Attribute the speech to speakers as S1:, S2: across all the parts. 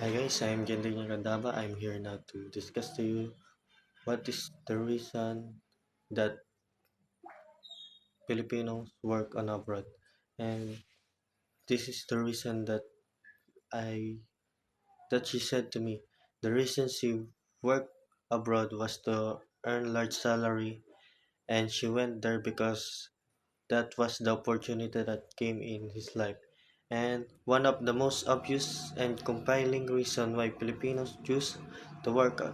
S1: Hi guys, I'm Jendrik Nagandaba. I'm here now to discuss to you what is the reason that Filipinos work on abroad. And this is the reason I that she said to me. The reason she worked abroad was to earn large salary, and she went there because that was the opportunity that came in his life. And one of the most obvious and compelling reason why Filipinos choose to work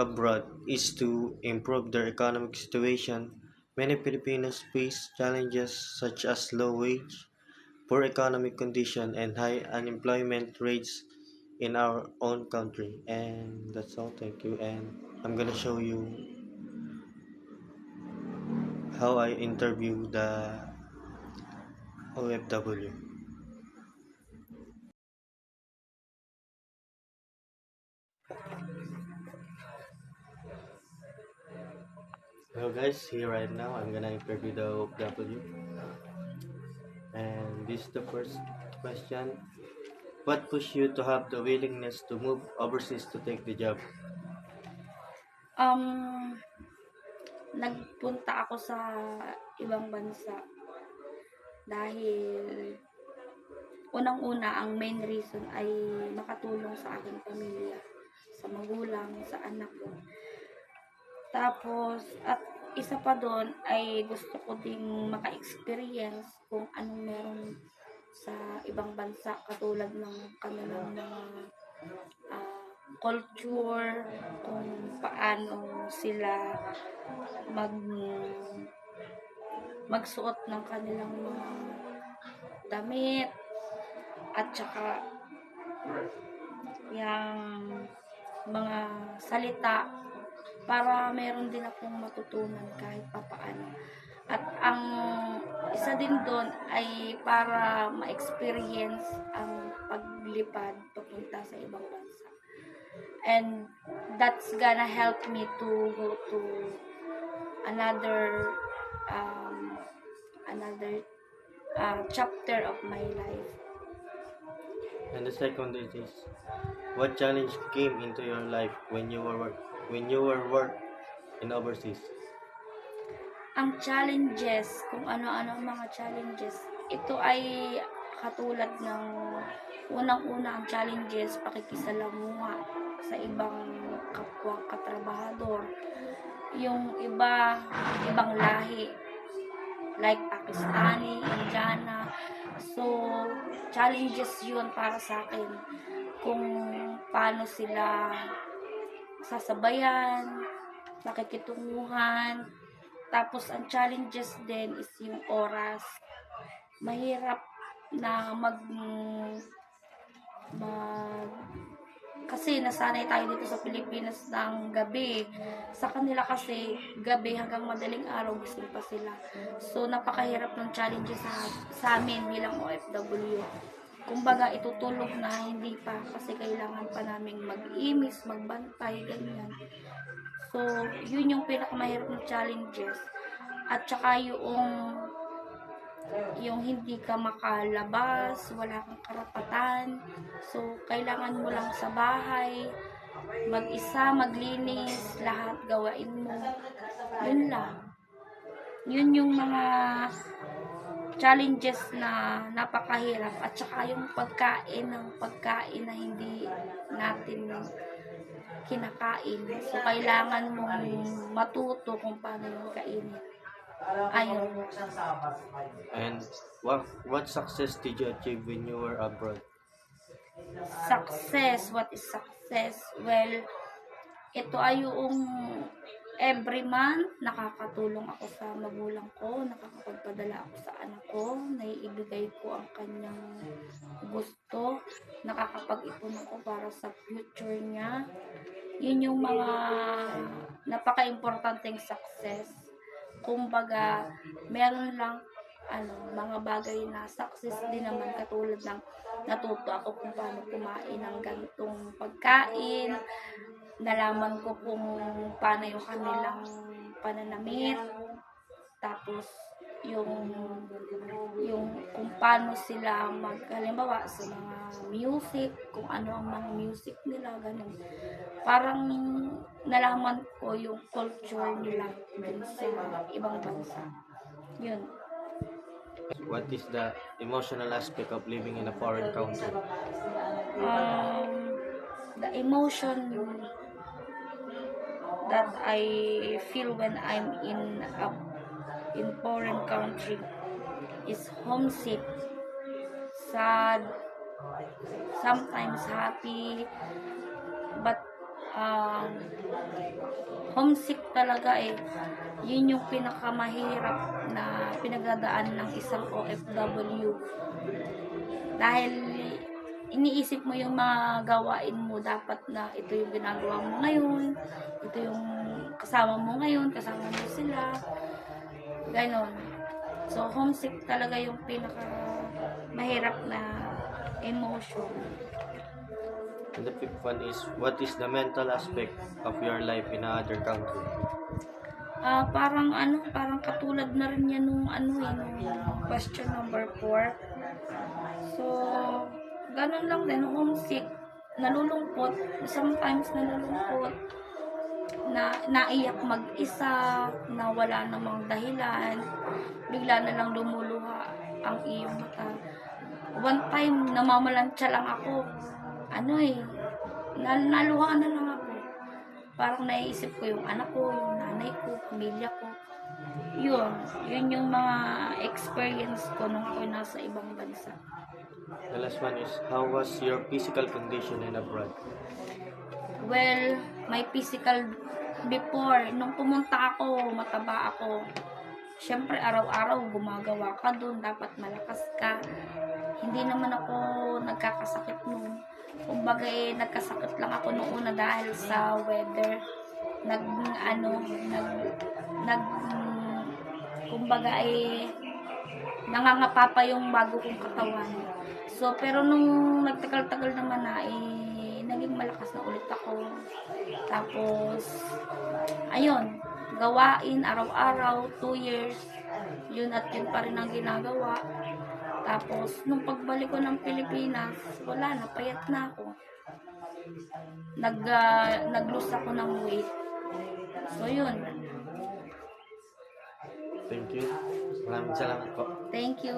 S1: abroad is to improve their economic situation. Many Filipinos face challenges such as low wage, poor economic condition, and high unemployment rates in our own country. And that's all. Thank you. And I'm gonna show you how I interview the OFW. Hello guys, here right now I'm gonna interview the OFW. And this is the first question. What pushed you to have the willingness to move overseas to take the job?
S2: Um, Nagpunta ako sa ibang bansa dahil unang-una ang main reason ay makatulong sa aking pamilya, sa magulang, sa anak ko. Tapos at isa pa doon ay gusto ko ding maka-experience kung anong meron sa ibang bansa katulad ng kanilang mga culture, kung paano sila mag magsuot ng kanilang mga damit at saka yung mga salita para meron din akong matutunan kahit papaano. At ang isa din doon ay para ma-experience ang paglipad papunta sa ibang bansa. And that's gonna help me to go to another um, another chapter of my life.
S1: And the second is what challenge came into your life when you were work in overseas?
S2: Ang challenges, kung ano-ano ang mga challenges, ito ay katulad ng unang-una ang challenges, pakikisalamuha sa ibang kapwa katrabahador. Yung ibang lahi, like Pakistani, Indiana. So, challenges yun para sa akin kung paano sila sasabayan, makikitunguhan. Tapos, ang challenges din is yung oras. Mahirap na mag kasi nasanay tayo dito sa Pilipinas ng gabi. Sa kanila kasi gabi hanggang madaling araw gising pa sila. So napakahirap ng challenges sa amin bilang OFW. Kumbaga itutulog na hindi pa kasi kailangan pa naming mag-imis, magbantay, ganyan. So yun yung pinakamahirap ng challenges. At saka yung hindi ka makalabas, wala kang karapatan. So, kailangan mo lang sa bahay, mag-isa, maglinis, lahat gawain mo. Yun lang. Yun yung mga challenges na napakahirap. At saka yung pagkain na hindi natin kinakain. So, kailangan mong matuto kung paano yung kainin. Ayun.
S1: And what success did you achieve when you were abroad?
S2: Success. What is success? Well, ito ay yung every month nakakatulong ako sa magulang ko, nakakapagpadala ako sa anak ko, naiibigay ko ang kanyang gusto, nakakapag-ipon ako para sa future niya. Yun yung mga napaka-importanteng success. Kumbaga, meron lang mga bagay na success din naman katulad ng natuto ako kung paano kumain ng ganitong pagkain, nalaman ko kung paano yung kanilang pananamit, tapos yung kung paano sila halimbawa sa mga music, kung ano ang mga music nila, ganun. Parang nalaman ko yung culture nila dun sa ibang bansa. Yun.
S1: What is the emotional aspect of living in a foreign country?
S2: The emotion that I feel when I'm in foreign country is homesick, sad, sometimes happy, but homesick talaga yun yung pinakamahirap na pinagdadaan ng isang OFW. Dahil iniisip mo yung mga gawain mo, dapat na ito yung ginagawa mo ngayon, ito yung kasama mo ngayon, kasama mo sila, ganon. So, homesick talaga yung pinaka mahirap na emotion.
S1: And the fifth one is, what is the mental aspect of your life in another country?
S2: Parang katulad na rin yan nung question number 4. So, ganun lang din, homesick, nalulungkot, sometimes nalulungkot, naiyak mag-isa, na wala namang dahilan, bigla na lang lumuluha ang iyong mata. One time, namamalansya lang ako, naluha na lang ako. Parang naiisip ko yung anak ko, yung nanay ko, pamilya ko. Yun yung mga experience ko nung ako nasa ibang bansa.
S1: The last one is, how was your physical condition in abroad?
S2: Well, my physical before, nung pumunta ako, mataba ako. Siyempre, araw-araw gumagawa ka dun, dapat malakas ka. Hindi naman ako nagkakasakit nun. Kumbaga nagkasakit lang ako noong una dahil sa weather. Kumbaga nangangapa pa yung bago kong katawan. So, pero nung nagtagal-tagal naman na, naging malakas na ulit ako. Tapos, ayun, gawain araw-araw, 2 years, yun at yun pa rin ang ginagawa. Tapos, nung pagbalik ko ng Pilipinas, wala na, payat na ako. Nag-lose ako ng weight. So, yun.
S1: Thank you. Maraming salamat po.
S2: Thank you.